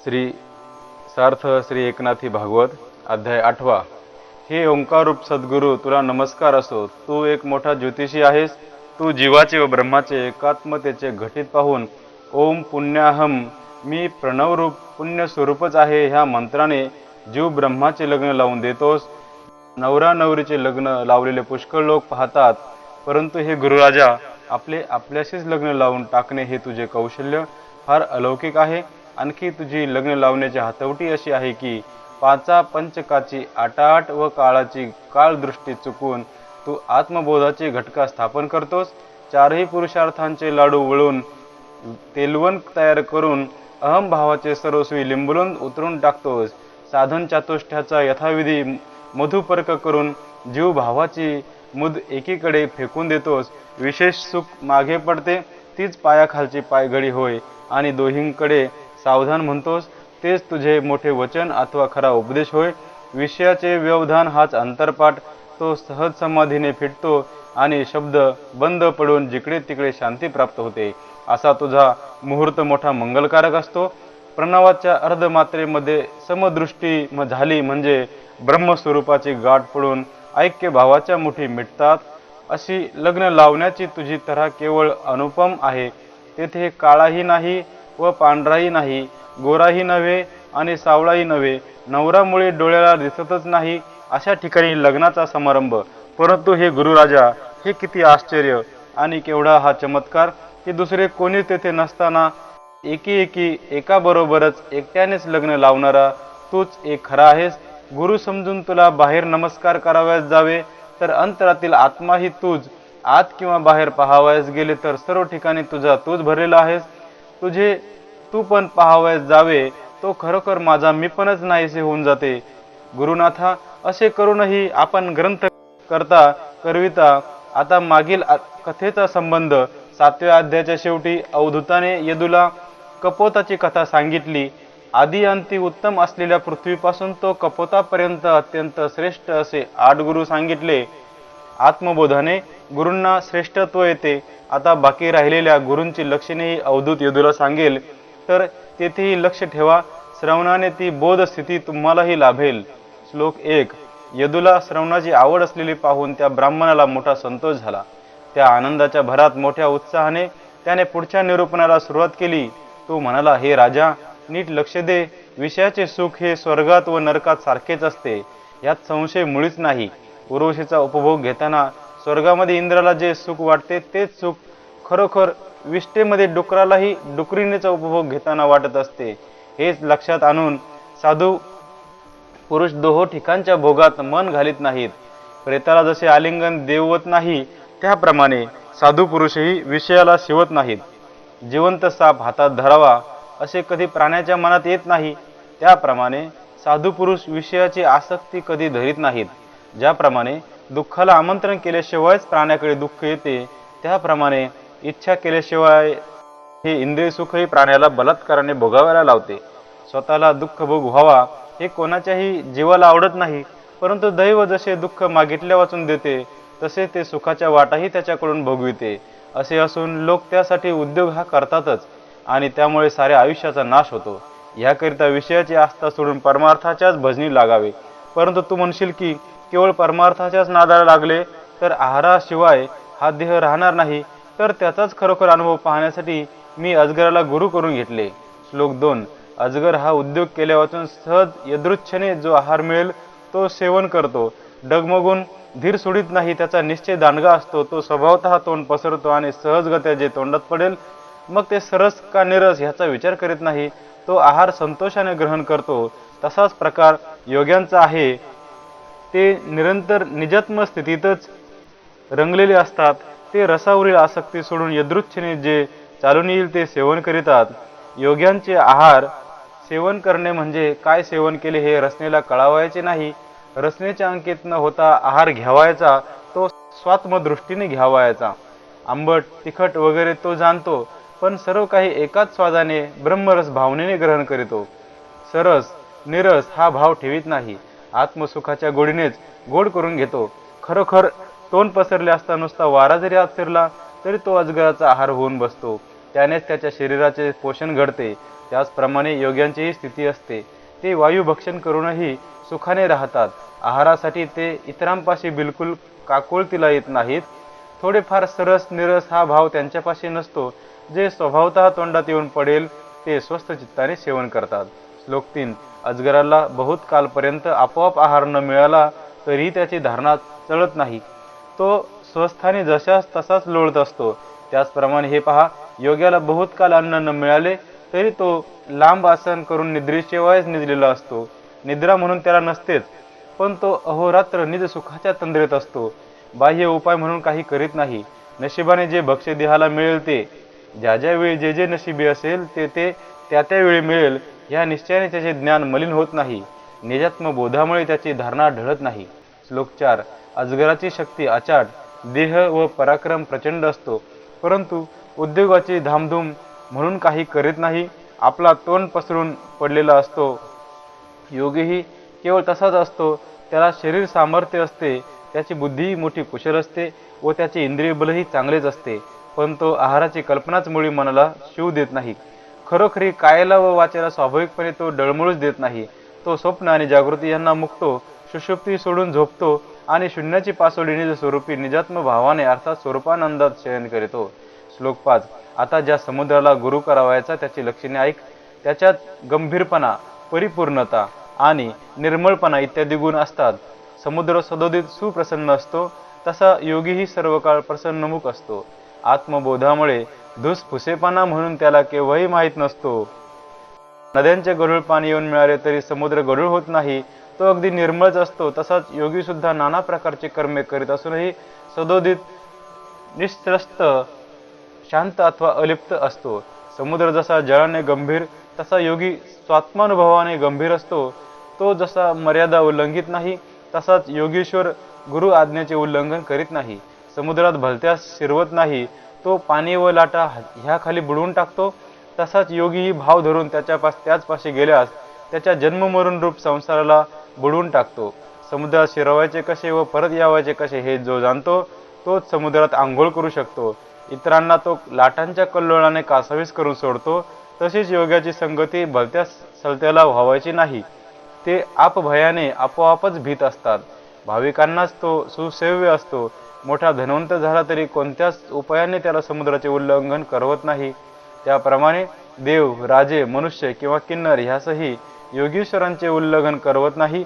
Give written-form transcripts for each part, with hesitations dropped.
श्री सार्थ श्री एकनाथी भागवत अध्याय 8। हे ओंकार रूप सद्गुरु, तुला नमस्कार असो। तू एक मोठा ज्योतिषी आहेस। तू जीवाचे व ब्रह्माचे एकात्मतेचे घटित पाहून ओम पुण्याहम, मी प्रणवरूप पुण्य स्वरूपच आहे, ह्या मंत्राने जीव ब्रह्माचे लग्न लावून देतोस। नवरा नवरीचे लग्न लावलेले पुष्कळ लोक पाहतात, परंतु हे गुरुराजा, आपल्याशीच लग्न लावून टाकणे हे तुझे कौशल्य फार अलौकिक आहे। आणखी तुझी लग्न लावण्याची हातवटी अशी आहे की पाचा पंचकाची आटाट व काळाची काळदृष्टी चुकून तू आत्मबोधाची घटका स्थापन करतोस। चारही पुरुषार्थांचे लाडू वळून तेलवण तयार करून अहमभावाचे सर्वस्वी लिंबून उतरून टाकतोस। साधन चातुष्ट्याचा यथाविधी मधुपर्क करून जीव भावाची मुद एकीकडे फेकून देतोस। विशेष सुख मागे पडते, तीच पायाखालची पायघडी होय आणि दोहींकडे सावधान म्हणतोस, तेच तुझे मोठे वचन अथवा खरा उपदेश होय। विषयाचे व्यवधान हाच अंतरपाठ, तो सहज समाधीने फिटतो आणि शब्द बंद पडून जिकडे तिकडे शांती प्राप्त होते। असा तुझा मुहूर्त मोठा मंगलकारक असतो। प्रणवाच्या अर्धमात्रेमध्ये समदृष्टी झाली म्हणजे ब्रह्मस्वरूपाची गाठ पडून ऐक्य भावाच्या मुठी मिटतात। अशी लग्न लावण्याची तुझी तऱ्हा केवळ अनुपम आहे। तेथे काळाही नाही व पांढराही नाही, गोराही नव्हे आणि सावळाही नव्हे, नवरामुळे डोळ्याला दिसतच नाही, अशा ठिकाणी लग्नाचा समारंभ। परंतु हे गुरुराजा, हे किती आश्चर्य आणि केवढा हा चमत्कार की दुसरे कोणी तेथे नसताना एकाबरोबरच एकट्यानेच लग्न लावणारा तूच एक खरा आहेस। गुरु समजून तुला बाहेर नमस्कार करावयास जावे तर अंतरातील आत्माही तूच, आत किंवा बाहेर पाहावयास गेले तर सर्व ठिकाणी तूच भरलेला आहेस। तू पण पाहावयास जावे तो खरोखर माझा मीपणच नाहीसे होऊन जाते। गुरुनाथा, असे करूनही आपण ग्रंथ करविता आता मागील कथेचा संबंध 7व्या अध्यायाच्या शेवटी अवधूताने यदूला कपोताची कथा सांगितली। आदी अंती उत्तम असलेल्या पृथ्वीपासून तो कपोतापर्यंत अत्यंत श्रेष्ठ असे 8 गुरु सांगितले। आत्मबोधाने गुरूंना श्रेष्ठत्व येते। आता बाकी राहिलेल्या गुरूंची लक्षणेही अवधूत यदूला सांगेल, तर तेथेही लक्ष ठेवा। श्रवणाने ती बोध स्थिती तुम्हालाही लाभेल। श्लोक 1। यदूला श्रवणाची आवड असलेली पाहून त्या ब्राह्मणाला मोठा संतोष झाला। त्या आनंदाच्या भरात मोठ्या उत्साहाने त्याने पुढच्या निरूपणाला सुरुवात केली। तो म्हणाला, हे राजा, नीट लक्ष दे। विषयाचे सुख हे स्वर्गात व नरकात सारखेच असते, यात संशय मुळीच नाही। उर्वशीचा उपभोग घेताना स्वर्गामध्ये इंद्राला जे सुख वाटते तेच सुख खरोखर विष्ठेमध्ये डुकरालाही डुकरीनेचा उपभोग घेताना वाटत असते। हेच लक्षात आणून साधू पुरुष दोहो ठिकाणच्या भोगात मन घालीत नाहीत। प्रेताला जसे आलिंगन देववत नाही, त्याप्रमाणे साधू पुरुषही विषयाला शिवत नाहीत। जिवंत साप हातात धरावा असे कधी प्राण्याच्या मनात येत नाही, त्याप्रमाणे साधू पुरुष विषयाची आसक्ती कधी धरीत नाहीत। ज्याप्रमाणे दुःखाला आमंत्रण केल्याशिवायच प्राण्याकडे दुःख येते, त्याप्रमाणे इच्छा केल्याशिवाय हे इंद्रिय सुखही प्राण्याला बलात्काराने भोगाव्याला लावते। स्वतःला दुःख भोग व्हावा हे कोणाच्याही जीवाला आवडत नाही, परंतु दैव जसे दुःख मागितल्या वाचून देते तसे ते सुखाच्या वाटाही त्याच्याकडून भोगविते। असे असून लोक त्यासाठी उद्योग हा करतातच आणि त्यामुळे साऱ्या आयुष्याचा नाश होतो। याकरिता विषयाची आस्था सोडून परमार्थाच्याच भजनी लागावे। परंतु तू म्हणशील की केवळ परमार्थाच्याच नादाला लागले तर आहाराशिवाय हा देह राहणार नाही, तर त्याचाच खरोखर अनुभव पाहण्यासाठी मी अजगराला गुरु करून घेतले। श्लोक 2। अजगर हा उद्योग केल्या वाचून सहज यदृच्छेने जो आहार मिळेल तो सेवन करतो। डगमगून धीर सोडित नाही, त्याचा निश्चय दांडगा असतो। तो स्वभावतः तोंड पसरतो आणि सहजगत्या जे तोंडात पडेल मग ते सरस का निरस ह्याचा विचार करीत नाही, तो आहार संतोषाने ग्रहण करतो। तसाच प्रकार योग्यांचा आहे। ते निरंतर निजात्म स्थितीतच रंगलेले असतात। ते रसावरील आसक्ती सोडून यदृच्छेने जे चालून येईल ते सेवन करीतात। योग्यांचे आहार सेवन करणे म्हणजे काय सेवन केले हे रसनेला कळावायचे नाही। रसनेच्या अंकित न होता आहार घ्यावायचा तो स्वात्मदृष्टीने घ्यावायचा। आंबट तिखट वगैरे तो जाणतो, पण सर्व काही एकाच स्वादाने ब्रह्मरस भावनेने ग्रहण करीतो। सरस निरस हा भाव ठेवीत नाही, आत्मसुखाच्या गोडीनेच गोड करून घेतो। खरोखर तोंड पसरले असता नुसता वारा जरी आत शिरला तरी तो अजगराचा आहार होऊन बसतो। त्यानेच त्याच्या शरीराचे पोषण घडते त्याचप्रमाणे योग्यांची ही स्थिती असते. ते वायू भक्षण करूनही सुखाने राहतात. आहारासाठी ते इतरांपाशी बिलकुल काकुळतीला येत नाहीत. थोडेफार सरस निरस हा भाव त्यांच्यापाशी नसतो. जे स्वभावतः तोंडात येऊन पडेल ते स्वस्थ चित्ताने सेवन करतात. श्लोक 3. अजगराला बहुत कालपर्यंत आपोआप आहार न मिळाला तरीही त्याची धारणा चळत नाही. तो स्वस्थानी जशास तसाच लोळत असतो. त्याचप्रमाणे हे पहा, योग्याला बहुत काल अन्न न मिळाले तरी तो लांब आसन करून निद्रेशिवायच निजलेला असतो. निद्रा म्हणून त्याला नसतेच, पण तो अहोरात्र निज सुखाच्या तंद्रेत असतो. बाह्य उपाय म्हणून काही करीत नाही. नशिबाने जे भक्ष्य देहाला मिळेल ते, ज्या ज्या वेळी जे जे नशिबी असेल ते ते त्या त्या वेळी मिळेल ह्या निश्चयाने त्याचे ज्ञान मलिन होत नाही. निजात्म बोधामुळे त्याची धारणा ढळत नाही. श्लोक 4. अजगराची शक्ती अचाट, देह व पराक्रम प्रचंड असतो, परंतु उद्योगाची धामधूम म्हणून काही करीत नाही. आपला तोंड पसरून पडलेला असतो. योगीही केवळ तसाच असतो. त्याला शरीर सामर्थ्य असते, त्याची बुद्धीही मोठी कुशल असते व त्याचे इंद्रिय बलही चांगलेच असते, पण तो आहाराची कल्पनाच मुळी मनाला शिव देत नाही. खरोखरी कायाला व वाचेला स्वाभाविकपणे तो डळमळूच देत नाही. तो स्वप्न आणि जागृती यांना मुक्तो, सुषुप्ती सोडून झोपतो आणि शून्याची पासोडी निज स्वरूपी निजात्म भावाने अर्थात स्वरूपानंदात शयन करीतो. श्लोक 5. आता ज्या समुद्राला गुरु करावायचा त्याची लक्षणे ऐक. त्याच्यात गंभीरपणा, परिपूर्णता आणि निर्मळपणा इत्यादी गुण असतात. समुद्र सदोदित सुप्रसन्न असतो, तसा योगीही सर्व काळ प्रसन्नमुख असतो. आत्मबोधामुळे धुसफुसेपणा म्हणून त्याला केव्हाही माहीत नसतो. नद्यांचे गढूळ पाणी येऊन मिळाले तरी समुद्र गढूळ होत नाही, तो अगदी निर्मळच असतो. तसाच योगी सुद्धा नाना प्रकारचे कर्मे करीत असूनही सदोदित निस्त्रस्त शांत अथवा अलिप्त असतो. समुद्र जसा जळाने गंभीर तसा योगी स्वात्मानुभवाने गंभीर असतो. तो जसा मर्यादा उल्लंघित नाही तसाच योगीश्वर गुरु आज्ञेचे उल्लंघन करीत नाही. समुद्रात भलत्यास शिरवत नाही, तो पाणी व लाटा ह्याखाली बुडवून टाकतो. तसाच योगीही भाव धरून त्याचपाशी गेल्यास त्याच्या जन्ममरण रूप संसाराला बुडवून टाकतो. समुद्रात शिरवायचे कसे व परत यावायचे कसे हे जो जाणतो तोच समुद्रात आंघोळ करू शकतो. इतरांना तो लाटांच्या कल्लोळाने कासावीस करून सोडतो. तशीच योग्याची संगती भलत्या सलत्याला व्हावायची नाही. ते आपभयाने आपोआपच भीत असतात. भाविकांनाच तो सुसेव्य असतो. मोठा धनवंत झाला तरी कोणत्याच उपायाने त्याला समुद्राचे उल्लंघन करवत नाही. त्याप्रमाणे देव, राजे, मनुष्य किंवा किन्नर ह्यासही योगीश्वरांचे उल्लंघन करवत नाही.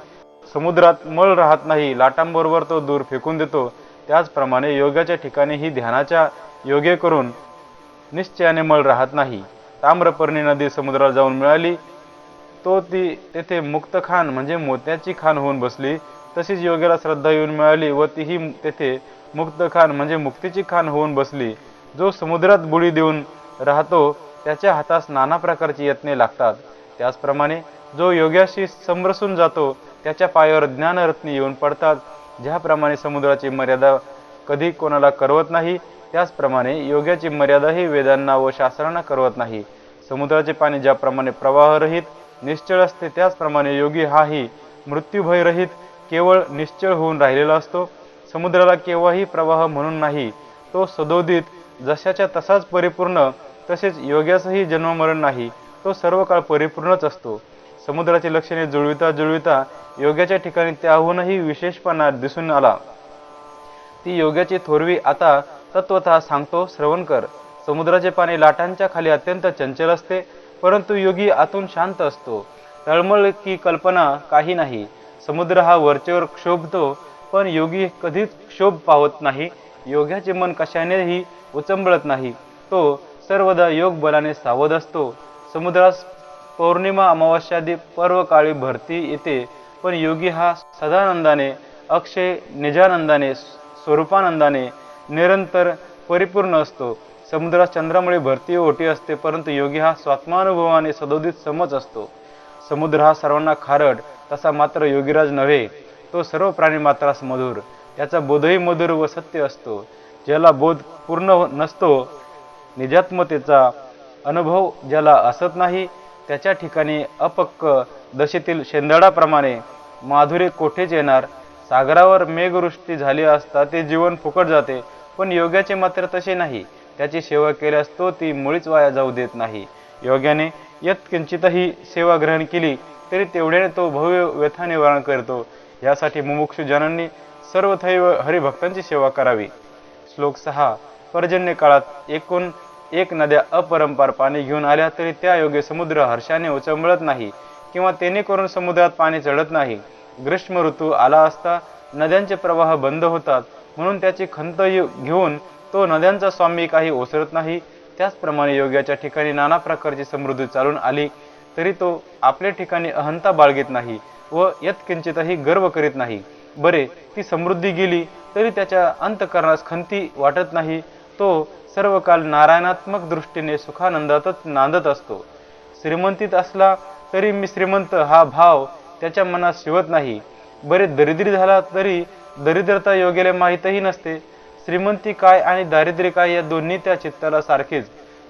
समुद्रात मळ राहत नाही, लाटांबरोबर तो दूर फेकून देतो. त्याचप्रमाणे योगाच्या ठिकाणीही ध्यानाच्या योगे करून निश्चयाने मळ राहत नाही. ताम्रपर्णी नदी समुद्राला जाऊन मिळाली तो ती तेथे मुक्त खान म्हणजे मोत्याची खान होऊन बसली. तशीच योग्याला श्रद्धा येऊन मिळाली व तीही तेथे मुक्त खान म्हणजे मुक्तीची खान होऊन बसली. जो समुद्रात बुडी देऊन राहतो त्याच्या हातास नाना प्रकारची यत्ने लागतात. त्याचप्रमाणे जो योग्याशी समरसून जातो त्याच्या पायावर ज्ञानरत्ने येऊन पडतात. ज्याप्रमाणे समुद्राची मर्यादा कधी कोणाला करवत नाही, त्याचप्रमाणे योग्याची मर्यादाही वेदांना व शास्त्रांना करवत नाही. समुद्राचे पाणी ज्याप्रमाणे प्रवाहरहित निश्चळ असते, त्याचप्रमाणे योगी हाही मृत्यूभयरहित केवळ निश्चळ होऊन राहिलेला असतो. समुद्राला केव्हाही प्रवाह म्हणून नाही, तो सदोदित जशाच्या तसाच परिपूर्ण. तसेच योग्यासही जन्ममरण नाही, तो सर्व काळ परिपूर्णच असतो. समुद्राची लक्षणे जुळविता जुळविता योग्याच्या ठिकाणी त्याहूनही विशेषपणा दिसून आला. ती योग्याची थोरवी आता तत्वतः सांगतो, श्रवण कर. समुद्राचे पाणी लाटांच्या खाली अत्यंत चंचल असते, परंतु योगी आतून शांत असतो. तळमळ की कल्पना काही नाही. समुद्र हा वरचेवर क्षोभतो, पण योगी कधीच क्षोभ पावत नाही. योग्याचे मन कशानेही उचंबळत नाही, तो सर्वदा योग बलाने सावध असतो. समुद्रास पौर्णिमा अमावास्यादी पर्व काळी भरती येते, पण योगी हा सदानंदाने, अक्षय निजानंदाने, स्वरूपानंदाने निरंतर परिपूर्ण असतो. समुद्रास चंद्रामुळे भरती ओटी असते, परंतु योगी हा स्वात्मानुभवाने सदोदित समज असतो. समुद्र हा सर्वांना खारट, तसा मात्र योगीराज नव्हे. तो सर्व प्राणी मात्रास मधुर, त्याचा बोधही मधुर व सत्य असतो. ज्याला बोध पूर्ण नसतो, निजात्मतेचा अनुभव ज्याला असत नाही, त्याच्या ठिकाणी अपक्क दशेतील शेंदाडाप्रमाणे माधुर्य कोठेच येणार. सागरावर मेघवृष्टी झाली असता ते जीवन फुकट जाते, पण योग्याचे मात्र तसे नाही. त्याची सेवा केल्यास तो ती मुळीच वाया जाऊ देत नाही. योग्याने यत्किंचितही सेवा ग्रहण केली तरी तेवढ्याने तो भव्य व्यथा निवारण करतो. यासाठी मुमुक्षु जनांनी सर्वथैव हरिभक्तांची सेवा करावी. श्लोक 6. पर्जन्य काळात एकूण एक नद्या अपरंपार पाणी घेऊन आल्या तरी त्या योगे समुद्र हर्षाने उचंबळत नाही किंवा तेने करून समुद्रात पाणी चढत नाही. ग्रीष्म ऋतू आला असता नद्यांचे प्रवाह बंद होतात, म्हणून त्याची खंत घेऊन तो नद्यांचा स्वामी काही ओसरत नाही. त्याचप्रमाणे योग्याच्या ठिकाणी नाना प्रकारची समृद्धी चालून आली तरी तो आपल्या ठिकाणी अहंता बाळगीत नाही व यत्किंचितही गर्व करीत नाही. बरे, ती समृद्धी गेली तरी त्याच्या अंतःकरणास खंती वाटत नाही. तो सर्व काल नारायणात्मक दृष्टीने सुखानंदातच नांदत असतो. श्रीमंतीत असला तरी मी श्रीमंत हा भाव त्याच्या मनात शिवत नाही. बरे, दरिद्री झाला तरी दरिद्रता योग्याला माहीतही नसते. श्रीमंती काय आणि दारिद्र्य काय या दोन्ही त्या चित्ताला सारखेच.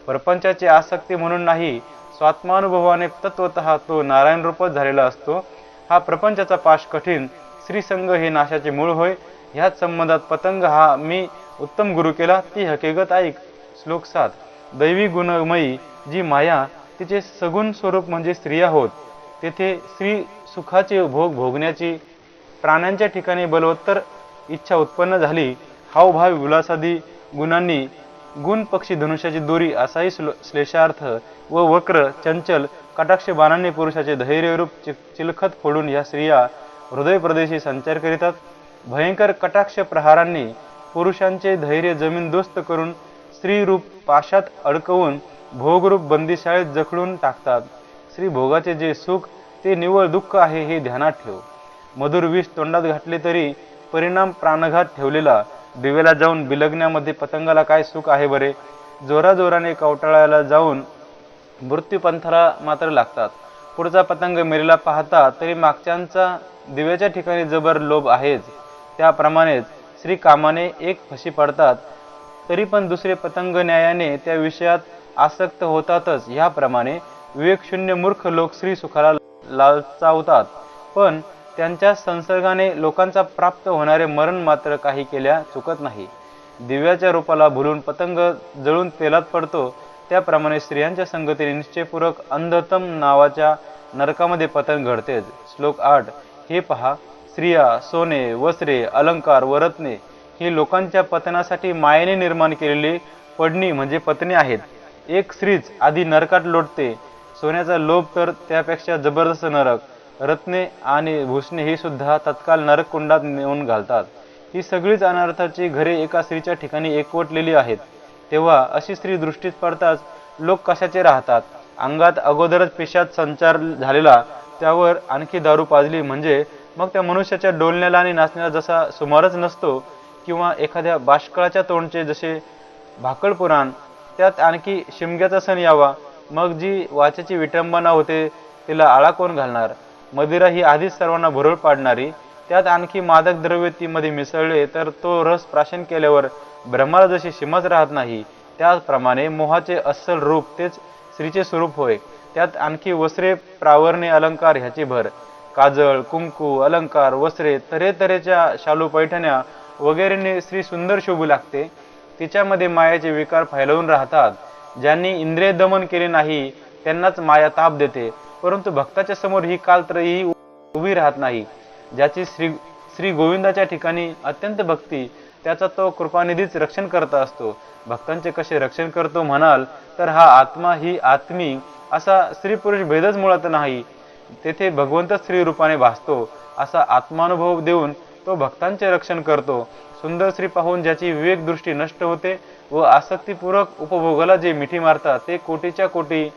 प्रपंचाची आसक्ती म्हणून नाही, स्वात्मानुभवाने तत्वतः तो नारायण रूपच झालेला असतो. हा प्रपंचाचा पाश कठीण, श्रीसंग हे नाशाचे मूळ होय. ह्याच संबंधात पतंग हा मी उत्तम गुरु केला ती हकीकत ऐक. श्लोक 7. दैवी गुणमयी जी माया तिचे सगुण स्वरूप म्हणजे स्त्रिया होत. तेथे स्त्री सुखाचे भोग भोगण्याची प्राण्यांच्या ठिकाणी बलवत्तर इच्छा उत्पन्न झाली. हावभाव विलासादी गुणांनी गुण पक्षी धनुष्याची दोरी असाही श्लेषार्थ व वक्र चंचल कटाक्ष बाणांनी पुरुषाचे धैर्यरूप चिलखत फोडून ह्या स्त्रिया हृदय प्रदेशी संचार करीतात. भयंकर कटाक्ष प्रहारांनी पुरुषांचे धैर्य जमीनदोस्त करून स्त्रीरूप पाशात अडकवून भोगरूप बंदिशाळेत जखडून टाकतात. स्त्री भोगाचे जे सुख ते निव्वळ दुःख आहे हे ध्यानात ठेव. मधुर विष तोंडात घातले तरी परिणाम प्राणघात ठेवलेला. दिवेला जाऊन बिलगण्यामध्ये पतंगाला काय सुख आहे बरे. जोराजोराने कवटाळायला जाऊन मृत्यूपंथाला मात्र लागतात. पुढचा पतंग मेलेला पाहता तरी मागच्यांचा दिव्याच्या ठिकाणी जबर लोभ आहेच. त्याप्रमाणेच श्री कामाने एक फशी पडतात तरी पण दुसरे पतंग न्यायाने त्या विषयात आसक्त होतातच. ह्याप्रमाणे विवेकशून्य मूर्ख लोक श्री सुखाला लालचावतात, पण त्यांच्या संसर्गाने लोकांचा प्राप्त होणारे मरण मात्र काही केल्या चुकत नाही. दिव्याच्या रूपाला भुलून पतंग जळून तेलात पडतो, त्याप्रमाणे स्त्रियांच्या संगतीने निश्चयपूर्वक अंधतम नावाच्या नरकामध्ये पतन घडतेच. श्लोक 8. हे पहा, स्त्रिया, सोने, वस्त्रे, अलंकार व रत्ने ही लोकांच्या पतनासाठी मायेने निर्माण केलेली पडणी म्हणजे पत्नी आहेत. एक स्त्रीच आधी नरकात लोटते. सोन्याचा लोभ तर त्यापेक्षा जबरदस्त नरक. रत्ने आणि भूषणे ही सुद्धा तत्काल नरक कुंडात नेऊन घालतात. ही सगळीच अनर्थाची घरे एका स्त्रीच्या ठिकाणी एकवटलेली आहेत. तेव्हा अशी स्त्री दृष्टीत पडताच लोक कशाचे राहतात. अंगात अगोदरच पिशाच संचार झालेला, त्यावर आणखी दारू पाजली म्हणजे मग त्या मनुष्याच्या डोलण्याला आणि नाचण्याला जसा सुमारच नसतो, किंवा एखाद्या बाष्कळाच्या तोंडचे जसे भाकड पुराण, त्यात आणखी शिमग्याचा सण यावा, मग जी वाचेची विटंबना होते तिला आळा कोण घालणार. मदिरा ही आधीच सर्वांना भुरळ पाडणारी, त्यात आणखी मादक द्रव्य ती मध्ये मिसळले तर तो रस प्राशन केल्यावर ब्रह्माला जशी सीमाच राहत नाही, त्याचप्रमाणे मोहाचे अस्सल रूप तेच स्त्रीचे स्वरूप होय. त्यात आणखी वस्त्रे, प्रावरणे, अलंकार ह्याची भर. काजळ, कुंकू, अलंकार, वस्त्रे, तऱ्हेतऱ्हेच्या शालू पैठण्या वगैरेने स्त्री सुंदर शोभू लागते. तिच्यामध्ये मायाचे विकार फैलवून राहतात. ज्यांनी इंद्रिय दमन केले नाही त्यांनाच माया ताप देते, परंतु भक्ताच्या समोर ही कालत्रही उभी राहत नाही. ज्याची श्री गोविंदाच्या ठिकाणी अत्यंत भक्ती, त्याचा तो कृपानिधीच रक्षण करत असतो. भक्तांचे कसे रक्षण करतो म्हणाल तर हा आत्मा ही आत्मी असा स्त्री पुरुष भेदच मुळात नाही. तेथे भगवंत स्त्री रूपाने भासतो असा आत्मानुभव देऊन तो भक्तांचे रक्षण करतो. सुंदर स्त्री पाहून ज्याची विवेक दृष्टी नष्ट होते व आसक्तीपूर्वक उपभोगाला जे मिठी मारतात ते कोटीच्या कोटी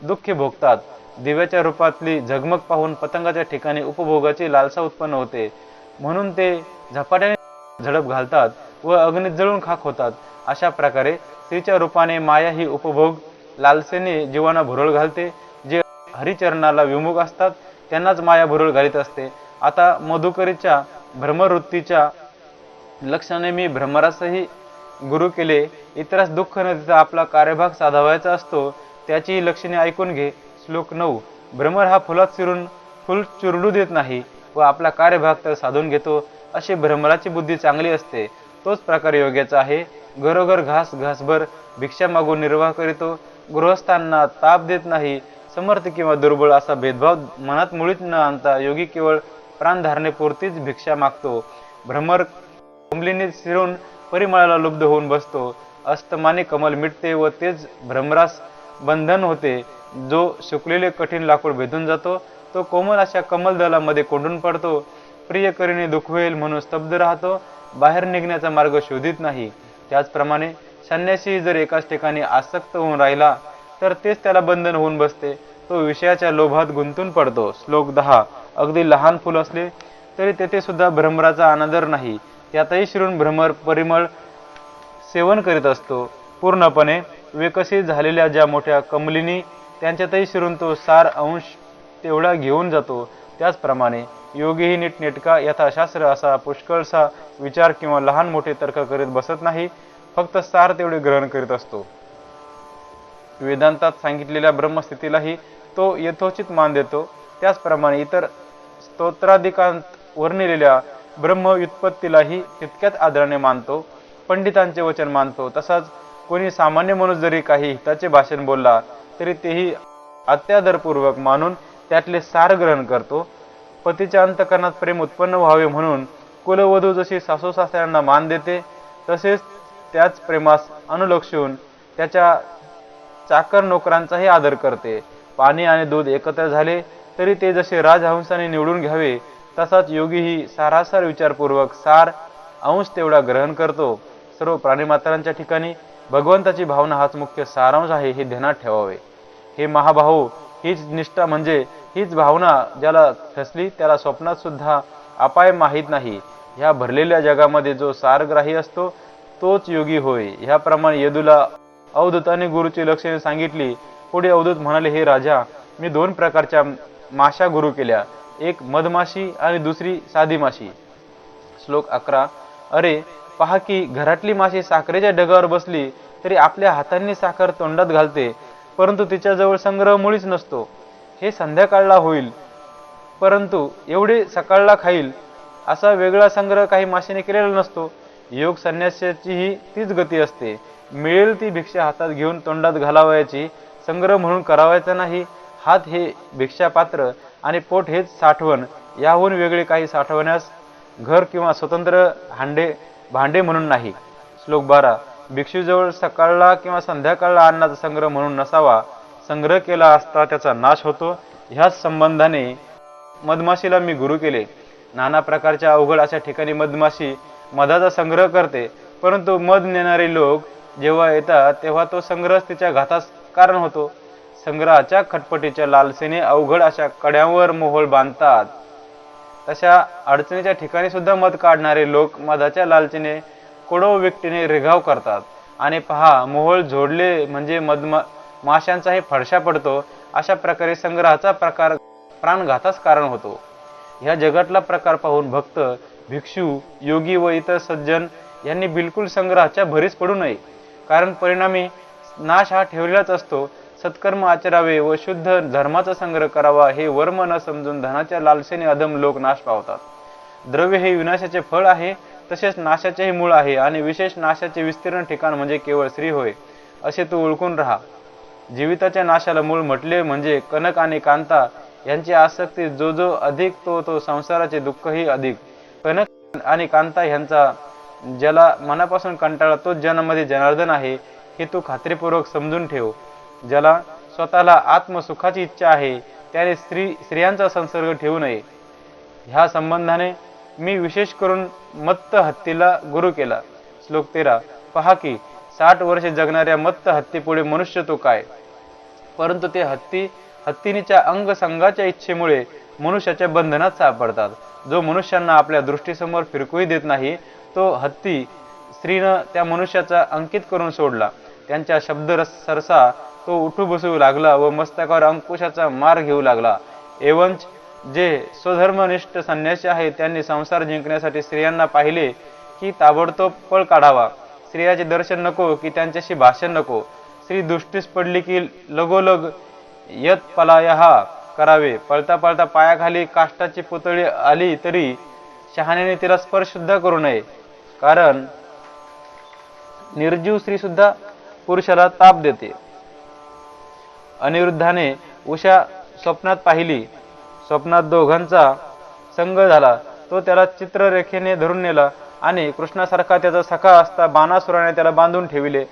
दुःखे भोगतात. दिव्याच्या रूपातली झगमग पाहून पतंगाच्या ठिकाणी उपभोगाची लालसा उत्पन्न होते, म्हणून ते झपाट्याने झडप घालतात व अग्नीत जळून खाक होतात. अशा प्रकारे स्त्रीच्या रूपाने माया ही उपभोग लालसेने जीवांना भुरळ घालते. जे हरिचरणाला विमुख असतात त्यांनाच माया भुरळ घालीत असते. आता मधुकरीच्या भ्रमवृत्तीच्या लक्षाने मी भ्रमरासही गुरु केले. इतरास दुःख न देता आपला कार्यभाग साधावायचा असतो, त्याची लक्षणे ऐकून घे. श्लोक 9. भ्रमर हा फुलात शिरून फुल चुरडू देत नाही व आपला कार्यभाग तर साधून घेतो. अशी भ्रमराची बुद्धी चांगली असते. तोच प्रकार योग्याचा आहे. घरोघर घासभर भिक्षा मागून निर्वाह करीतो, गृहस्थांना ताप देत नाही. समर्थ किंवा दुर्बळ असा भेदभाव मनात मुळीच न आणता योगी केवळ प्राणधारणेपुरतीच भिक्षा मागतो. भ्रमर कमलीने शिरून परिमळाला लुब्ध होऊन बसतो. अस्तमाने कमल मिटते व तेच भ्रमरास बंधन होते. जो सुकलेले कठीण लाकूड भेदून जातो तो कोमल अशा कमलदलामध्ये कोंडून पडतो. प्रियकरीने दुखवेल म्हणून स्तब्ध राहतो, बाहेर निघण्याचा मार्ग शोधित नाही. त्याचप्रमाणे संन्यासी जर एकाच ठिकाणी आसक्त होऊन राहिला तर तेच त्याला बंधन होऊन बसते. तो विषयाच्या लोभात गुंतून पडतो. श्लोक 10. अगदी लहान फुल असले तरी तेथे सुद्धा भ्रमराचा अनादर नाही. त्यातही शिरून भ्रमर परिमळ सेवन करीत असतो. पूर्णपणे विकसित झालेल्या ज्या मोठ्या कमलिनी त्यांच्यातही शिरून तो सार अंश तेवढा घेऊन जातो. त्याचप्रमाणे योगीही नीटनेटका यथाशास्त्र असा पुष्कळसा विचार किंवा लहान मोठे तर्क करीत बसत नाही, फक्त सार तेवढे ग्रहण करीत असतो. वेदांतात सांगितलेल्या ब्रह्मस्थितीलाही तो यथोचित मान देतो. त्याचप्रमाणे इतर स्तोत्रादिकांत वर्णिलेल्या ब्रह्म व्युत्पत्तीलाही तितक्याच आदराने मानतो. पंडितांचे वचन मानतो. तसाच कोणी सामान्य माणूस जरी काही हिताचे भाषण बोलला तरी तेही अत्यादरपूर्वक मानून त्यातले सार ग्रहण करतो. पतीच्या अंतकरणात प्रेम उत्पन्न व्हावे म्हणून कुलवधू जशी सासू सासऱ्यांना मान देते, तसेच त्याच प्रेमास अनुलक्षून त्याच्या चाकर नोकरांचाही आदर करते. पाणी आणि दूध एकत्र झाले तरी ते जसे राजहंसाने निवडून घ्यावे, तसाच योगीही सारासार विचारपूर्वक सार अंश तेवढा ग्रहण करतो. सर्व प्राणीमात्रांच्या ठिकाणी भगवंताची भावना हाच मुख्य सारांश आहे हे ध्यानात ठेवावे. हे महाभाऊ, हीच निष्ठा म्हणजे हीच भावना ज्याला ठसली त्याला स्वप्नात सुद्धा अपाय माहीत नाही. ह्या भरलेल्या जगामध्ये जो सारग्राही असतो तोच योगी होय. ह्याप्रमाणे यदूला अवधूताने गुरुची लक्षणे सांगितली. पुढे अवधूत म्हणाले, हे राजा, मी 2 प्रकारच्या माशा गुरु केल्या, एक मधमाशी आणि दुसरी साधी माशी. श्लोक 11. अरे पहा की घरातली माशी साखरेच्या ढगावर बसली तरी आपल्या हातांनी साखर तोंडात घालते, परंतु तिच्याजवळ संग्रह मुळीच नसतो. हे संध्याकाळला होईल परंतु एवढे सकाळला खाईल असा वेगळा संग्रह काही माशीने केलेला नसतो. योग संन्यासाचीही तीच गती असते. मिळेल ती भिक्षा हातात घेऊन तोंडात घालावयाची, संग्रह म्हणून करावायचा नाही. हात हे भिक्षापात्र आणि पोट हेच साठवण, याहून वेगळे काही साठवण्यास घर किंवा स्वतंत्र भांडे म्हणून नाही. श्लोक 12. भिक्षूजवळ सकाळला किंवा संध्याकाळला अन्नाचा संग्रह म्हणून नसावा. संग्रह केला असता त्याचा नाश होतो. ह्याच संबंधाने मधमाशीला मी गुरु केले. नाना प्रकारच्या अवघड अशा ठिकाणी मधमाशी मधाचा संग्रह करते, परंतु मध नेणारे लोक जेव्हा येतात तेव्हा तो संग्रह तिच्या घातास कारण होतो. संग्रहाच्या खटपटीच्या लालसेने अवघड अशा कड्यांवर मोहोळ बांधतात. तशा अडचणीच्या ठिकाणी सुद्धा मध काढणारे लोक मधाच्या लालचेने कोडव व्यक्तीने रिघाव करतात. आणि पहा, मोहोळ जोडले म्हणजे माशांचाही फडशा पडतो. अशा प्रकारे संग्रहाचा प्रकार प्राणघातास कारण होतो. ह्या जगातला प्रकार पाहून भक्त, भिक्षू, योगी व इतर सज्जन यांनी बिलकुल संग्रहाच्या भरीस पडू नये, कारण परिणामी नाश हा ठेवलेलाच असतो. सत्कर्म आचरावे व शुद्ध धर्माचा संग्रह करावा हे वर्म न समजून धनाच्या लालसेने अधम लोक नाश पावतात. द्रव्य हे विनाशाचे फळ आहे, तसेच नाशाचेही मूळ आहे आणि विशेष नाशाचे विस्तीर्ण ठिकाण म्हणजे केवळ श्री होय, असे तू ओळखून राहा. जीविताच्या नाशाला मूळ म्हटले म्हणजे कनक आणि कांता यांची आसक्ती जो जो अधिक तो संसाराचे दुःखही अधिक. कनक आणि कांता ह्यांचा ज्याला मनापासून कंटाळा तोच जनामध्ये जनार्दन आहे हे तू खात्रीपूर्वक समजून ठेव. ज्याला स्वतःला आत्मसुखाची इच्छा आहे त्याने स्त्रियांचा संसर्ग ठेवू नये. ह्या संबंधाने मी विशेष करून मत्त हत्तीला गुरु केला. श्लोक 13. पहा की 60 वर्षे जगणाऱ्या मत्त हत्तीपुढे मनुष्य तो काय, परंतु ते हत्तीनीच्या अंगसंगाच्या इच्छेमुळे मनुष्याच्या बंधनात सापडतात. जो मनुष्यांना आपल्या दृष्टीसमोर फिरकूही देत नाही तो हत्ती स्त्रीनं त्या मनुष्याचा अंकित करून सोडला. त्यांच्या शब्दरस सरसा तो उठू बसू लागला व मस्तकावर अंकुशाचा मार घेऊ लागला. एवंच जे स्वधर्मनिष्ठ संन्यासी आहे त्यांनी संसार जिंकण्यासाठी स्त्रियांना पाहिले की ताबडतोब पळ काढावा. स्त्रियाचे दर्शन नको की त्यांच्याशी भाषण नको. स्त्री दृष्टीस पडली की लगोलग यत पलायहा करावे. पळता पळता पायाखाली काष्टाची पुतळी आली तरी शहाण्याने तिला स्पर्श सुद्धा करू नये, कारण निर्जीव स्त्री सुद्धा पुरुषाला ताप देते. अनिरुद्धाने उषा स्वप्नात पाहिली. स्वप्नात दोघांचा संग झाला. तो त्याला चित्ररेखेने धरून नेला आणि कृष्णासारखा त्याचा सखा असता बाणासुराने त्याला बांधून ठेविले.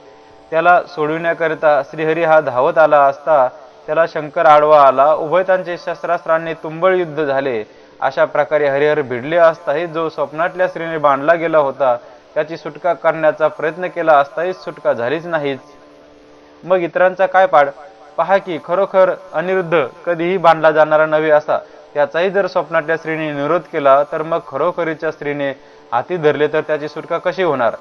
त्याला सोडविण्याकरिता श्रीहरी हा धावत आला असता त्याला शंकर आडवा आला. उभयतांचे शस्त्रास्त्रांनी तुंबळ युद्ध झाले. अशा प्रकारे हरिहर भिडले असताही जो स्वप्नातल्या स्त्रीने बांधला गेला होता त्याची सुटका करण्याचा प्रयत्न केला असताही सुटका झालीच नाहीच. मग इतरांचा काय पाड? पहा की खरोखर अनिरुद्ध कधीही बांधला जाणारा नव्हे असा त्याचाही जर स्वप्नातल्या स्त्रीने निरोध केला तर मग खरोखरीच्या स्त्रीने हाती धरले तर त्याची सुटका कशी होणार?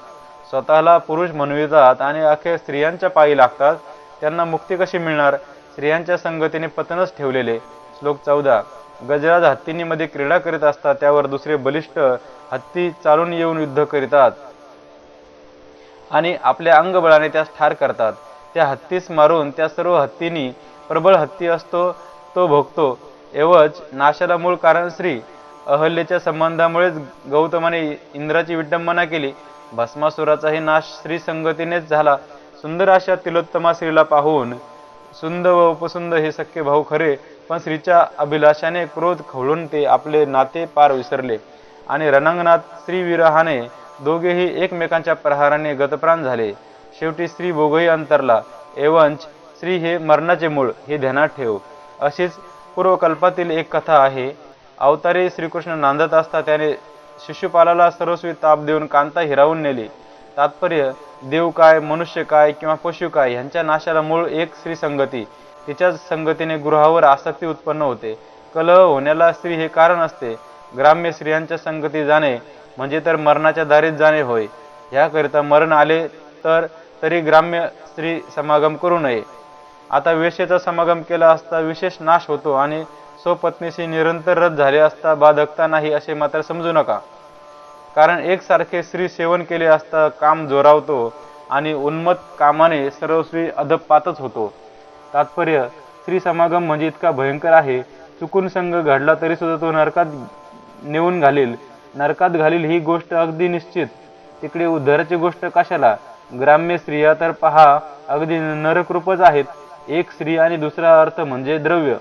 स्वतःला पुरुष म्हणवितात आणि अखेर स्त्रियांच्या पायी लागतात. त्यांना मुक्ती कशी मिळणार? स्त्रियांच्या संगतीने पतनच ठेवलेले. श्लोक 14. गजराज हत्तींमध्ये क्रीडा करीत असतात. त्यावर दुसरे बलिष्ठ हत्ती चालून येऊन युद्ध करीतात आणि आपल्या अंगबळाने त्यास ठार करतात. त्या हत्तीस मारून त्या सर्व हत्तींनी प्रबळ हत्ती असतो तो भोगतो. एवज नाशाला मूळ कारण स्त्री. अहल्येच्या संबंधामुळेच गौतमाने इंद्राची विडंबना केली. भस्मासुराचाही नाश स्त्री संगतीनेच झाला. सुंदर अशा तिलोत्तमा स्त्रीला पाहून सुंद व उपसुंद हे सख्खे भाऊ खरे, पण स्त्रीच्या अभिलाषाने क्रोध खवळून ते आपले नाते पार विसरले आणि रणांगणात स्त्रीविरहाने दोघेही एकमेकांच्या प्रहाराने गतप्राण झाले. शेवटी स्त्री भोगही अंतरला. एवंच स्त्री हे मरणाचे मूळ हे ध्यानात ठेव. अशीच पूर्वकल्पातील एक कथा आहे. अवतारी श्रीकृष्ण नांदत असता त्याने शिशुपालाला सर्वस्वी ताप देऊन कांता हिरावून नेली. तात्पर्य देव काय, मनुष्य काय किंवा पशु काय यांच्या नाशाला मूळ एक स्त्री संगती. तिच्या संगतीने गृहावर आसक्ती उत्पन्न होते. कलह होण्याला स्त्री हे कारण असते. ग्राम्य स्त्रियांच्या संगती जाणे म्हणजे तर मरणाच्या दारीत जाणे होय. याकरिता मरण आले तर तरी ग्राम्य स्त्री समागम करू नये. आता वेश्येचा समागम केला असता विशेष नाश होतो आणि स्वपत्नीशी निरंतर रत झाले असता बाधकता नाही असे मात्र समजू नका. कारण एकसारखे स्त्री सेवन केले असता काम जोरावतो आणि उन्मत्त कामाने सर्वस्वी अधपातच होतो. तात्पर्य स्त्री समागम म्हणजे इतका भयंकर आहे. चुकून संग घडला तरी सुद्धा तो नरकात नेऊन घालील. नरकात घालील ही गोष्ट अगदी निश्चित. तिकडे उद्धाराची गोष्ट कशाला? ग्राम्य स्त्रिया तर पहा अगदी नरकरूपच आहेत. एक स्त्री आणि दुसरा अर्थ म्हणजे द्रव्य.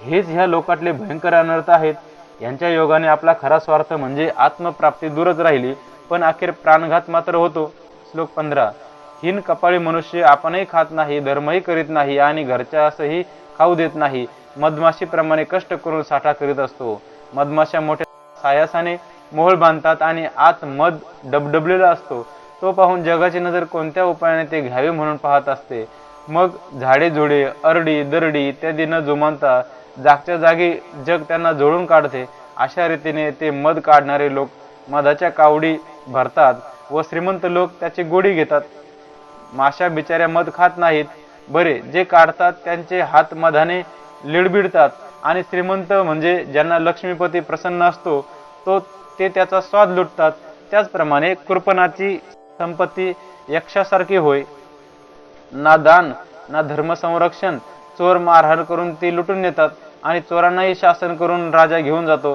हेच ह्या लोकातले भयंकर अनर्थ आहेत. यांच्या योगाने आपला खरा स्वार्थ म्हणजे आत्मप्राप्ती दूरच राहिली, पण अखेर प्राणघात मात्र होतो. श्लोक 15. हीन कपाळी मनुष्य आपणही खात नाही, धर्मही करीत नाही आणि घरच्यासही खाऊ देत नाही. मधमाशीप्रमाणे कष्ट करून साठा करीत असतो. मधमाशा मोठ्या सायासाने मोहोळ बांधतात आणि आत मध डबडबलेला असतो. तो पाहून जगाची नजर कोणत्या उपायाने ते घ्यावे म्हणून पाहत असते. मग झाडे झुडे, अरडी दरडी इत्यादी न जुमानता जागच्या जागी जग त्यांना जोडून काढते. अशा रीतीने ते मध काढणारे लोक मधाच्या कावडी भरतात व श्रीमंत लोक त्याची गोडी घेतात. माशा बिचाऱ्या मध खात नाहीत. बरे जे काढतात त्यांचे हात मधाने लिडबिडतात आणि श्रीमंत म्हणजे ज्यांना लक्ष्मीपती प्रसन्न असतो ते त्याचा स्वाद लुटतात. त्याचप्रमाणे कृपणाची संपत्ती यक्षासारखी होय. ना दान ना धर्मसंरक्षण. चोर मारहाण करून ती लुटून नेतात आणि चोरांनाही शासन करून राजा घेऊन जातो.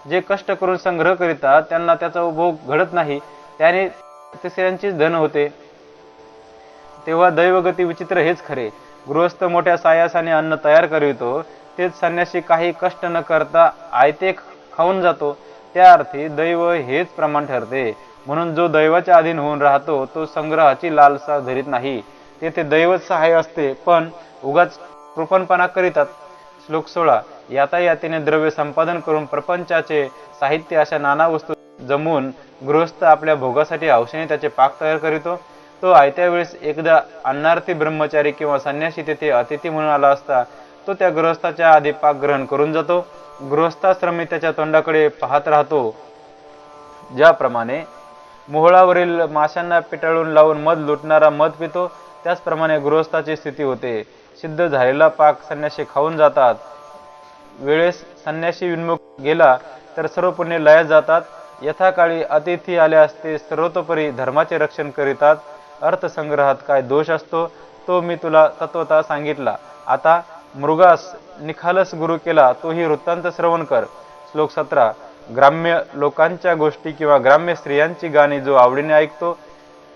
जे कष्ट करून संग्रह करीतात त्यांना त्याचा उपभोग घडत नाही, त्याने तिसऱ्यांचीच धन होते. तेव्हा दैवगती विचित्र हेच खरे. गृहस्थ मोठ्या सायासाने अन्न तयार करितो, तेच संन्यासी काही कष्ट न करता आयते खाऊन जातो. त्या अर्थी दैव हेच प्रमाण ठरते. म्हणून जो दैवाच्या अधीन होऊन राहतो तो संग्रहाची लालसा धरीत नाही. तेथे दैवच सहाय्य असते, पण उगाच कृपणपणा करीतात. श्लोक 16. यातायातीने द्रव्य संपादन करून प्रपंचाचे साहित्य अशा नाना वस्तू जमवून गृहस्थ आपल्या भोगासाठी हौसेने त्याचे पाक तयार करीतो. तो आयत्या वेळेस एकदा अन्नार्थी ब्रह्मचारी किंवा संन्यासी तेथे अतिथी म्हणून आला असता तो त्या गृहस्थाच्या आधी पाक ग्रहण करून जातो. गृहस्थाश्रमी त्याच्या तोंडाकडे पाहत राहतो. ज्याप्रमाणे मोहळावरील माशांना पिटाळून लावून मध लुटणारा मध पितो, त्याचप्रमाणे गृहस्थाची स्थिती होते. सिद्ध झालेला पाक संन्यासी खाऊन जातात. वेळेस संन्यासी विन्मुख गेला तर सर्व पुण्य लयात जातात. यथाकाळी अतिथी आल्यास ते सर्वतोपरी धर्माचे रक्षण करीतात. अर्थसंग्रहात काय दोष असतो तो मी तुला तत्वतः सांगितला. आता मृगास निखालस गुरु केला तोही वृत्तांत श्रवण कर. श्लोक 17. ग्राम्य लोकांच्या गोष्टी किंवा ग्राम्य स्त्रियांची गाणी जो आवडीने ऐकतो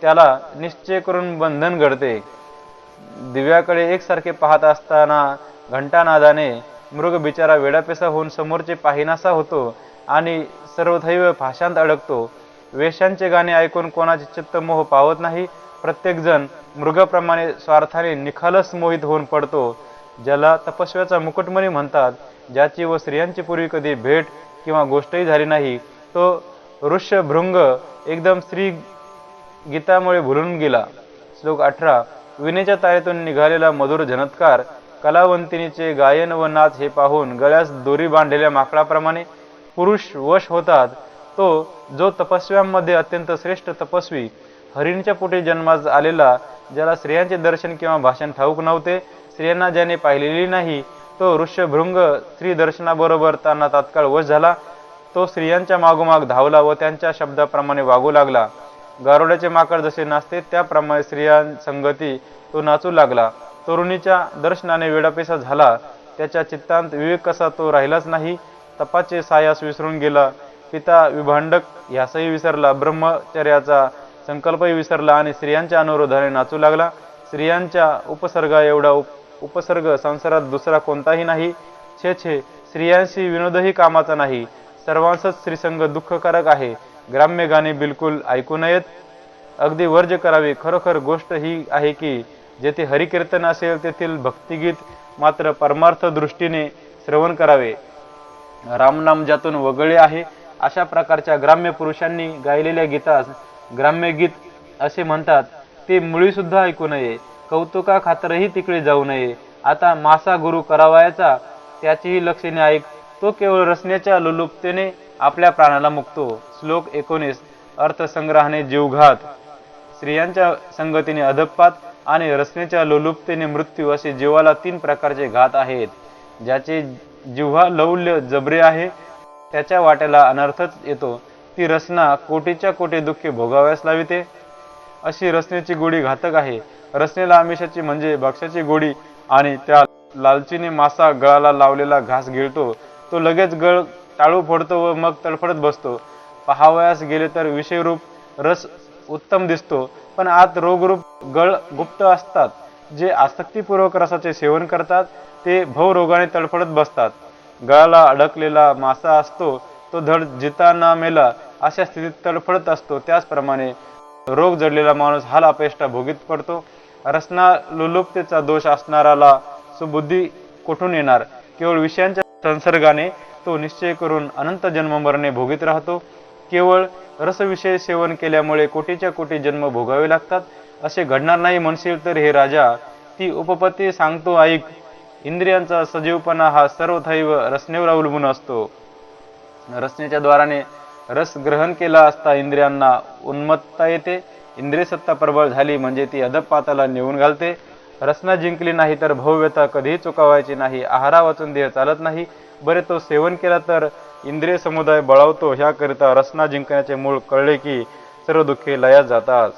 त्याला निश्चय करून बंधन घडते. दिव्याकडे एकसारखे पाहत असताना घंटानादाने मृग बिचारा वेडापेसा होऊन समोरचे पाहिनासा होतो आणि सर्वथैव भाषांत अडकतो. वेश्यांचे गाणे ऐकून कोणाचे चित्त मोह पावत नाही. प्रत्येक जण मृगाप्रमाणे स्वार्थाने निखालस मोहित होऊन पडतो. ज्याला तपस्व्याचा मुकुटमणी म्हणतात, ज्याची व स्त्रियांची पूर्वी कधी भेट किंवा गोष्टही झाली नाही, तो ऋष्यभृंग एकदम स्त्री गीतामुळे भुलून गेला. श्लोक 18. विनेच्या तारेतून निघालेला मधुर झनत्कार कलावंतिनीचे गायन व नाच हे पाहून गळ्यास दोरी बांधलेल्या माकडाप्रमाणे पुरुष वश होतात. तो जो तपस्व्यांमध्ये अत्यंत श्रेष्ठ तपस्वी, हरिणीच्या पोटी जन्मास आलेला, ज्याला स्त्रियांचे दर्शन किंवा भाषण ठाऊक नव्हते, स्त्रियांना ज्याने पाहिलेली नाही, तो ऋष्यभृंग स्त्री दर्शनाबरोबर त्यांना तात्काळ वश झाला. तो स्त्रियांच्या मागोमाग धावला व त्यांच्या शब्दाप्रमाणे वागू लागला. गारुड्याचे माकड जसे नाचते त्याप्रमाणे स्त्रियांसंगती तो नाचू लागला. तरुणीच्या दर्शनाने वेडापेसा झाला. त्याच्या चित्तांत विवेक कसा तो राहिलाच नाही. तपाचे सायास विसरून गेला. पिता विभांडक ह्यासही विसरला. ब्रह्मचर्याचा संकल्पही विसरला आणि स्त्रियांच्या अनुरोधाने नाचू लागला. स्त्रियांच्या उपसर्गा एवढा उपसर्ग संसारात दुसरा कोणताही नाही. छे छे, स्त्रियांशी विनोदही कामाचा नाही. सर्वांसच स्त्रीसंग दुःखकारक आहे. ग्राम्य गाणे बिलकुल ऐकू नयेत, अगदी वर्ज करावे. खरोखर गोष्ट ही आहे की जेथे हरिकीर्तन असेल तेथील भक्तिगीत मात्र परमार्थ दृष्टीने श्रवण करावे. रामनाम ज्यातून वगळे आहे अशा प्रकारच्या ग्राम्य पुरुषांनी गायलेल्या गीतास ग्राम्य गीत असे म्हणतात. ते मुळी सुद्धा ऐकू नये. कौतुका खातरही तिकडे जाऊ नये. आता मासा गुरु करावयाचा त्याचीही लक्षणे ऐक. तो केवळ रसण्याच्या लोलुपतेने आपल्या प्राणाला मुकतो. श्लोक 19. अर्थसंग्रहाने जीवघात, स्त्रियांच्या संगतीने अधपात आणि रसनेच्या लोलुपतेने मृत्यू असे जीवाला 3 प्रकारचे घात आहेत. ज्याचे जिव्हा लौल्य जबरे आहे त्याच्या वाट्याला अनर्थच येतो. ती रसना कोटीच्या कोटी दुःखे भोगाव्यास लाविते. अशी रसनेची गोडी घातक आहे. रसनेला आमिषाची म्हणजे भक्ष्याची गोडी आणि त्या लालचीने मासा गळाला लावलेला घास गिळतो. तो लगेच गळ टाळू फोडतो व मग तडफडत बसतो. पाहावयास गेले तर विषयरूप रस उत्तम दिसतो, पण आत रोगरूप गळ गुप्त असतात. जे आसक्तीपूर्वक रसाचे सेवन करतात ते भवरोगाने तडफडत बसतात. गळाला अडकलेला मासा असतो तो धड जिता ना मेला अशा स्थितीत तडफडत असतो. त्याचप्रमाणे रोग जडलेला माणूस हाल अपेष्टा भोगीत पडतो. रसना लोलुपतेचा दोष असणाराला सुबुद्धी कोठून येणार? केवळ विषयांच्या संसर्गाने तो निश्चय करून अनंत जन्म मरणे भोगीत राहतो. केवळ रसविषय सेवन केल्यामुळे कोटीच्या कोटी जन्म भोगावे लागतात असे घडणार नाही म्हणशील तर हे राजा, ती उपपत्ती सांगतो ऐक. इंद्रियांचा सजीवपणा हा सर्वथैव रसनेवर अवलंबून असतो. रसनेच्या द्वाराने रस ग्रहण केला असता इंद्रियांना उन्मत्तता येते. इंद्रिय सत्ता प्रबळ झाली म्हणजे ती अधपाताला नेऊन घालते. रसना जिंकली नाही तर भवव्यथा कधीही चुकावायची नाही. आहारा वाचून देह चालत नाही. बरे तो सेवन केला तर इंद्रिय समुदाय बळावतो. ह्याकरिता रसना जिंकण्याचे मूळ कळले की सर्व दुःखे लयास जातात.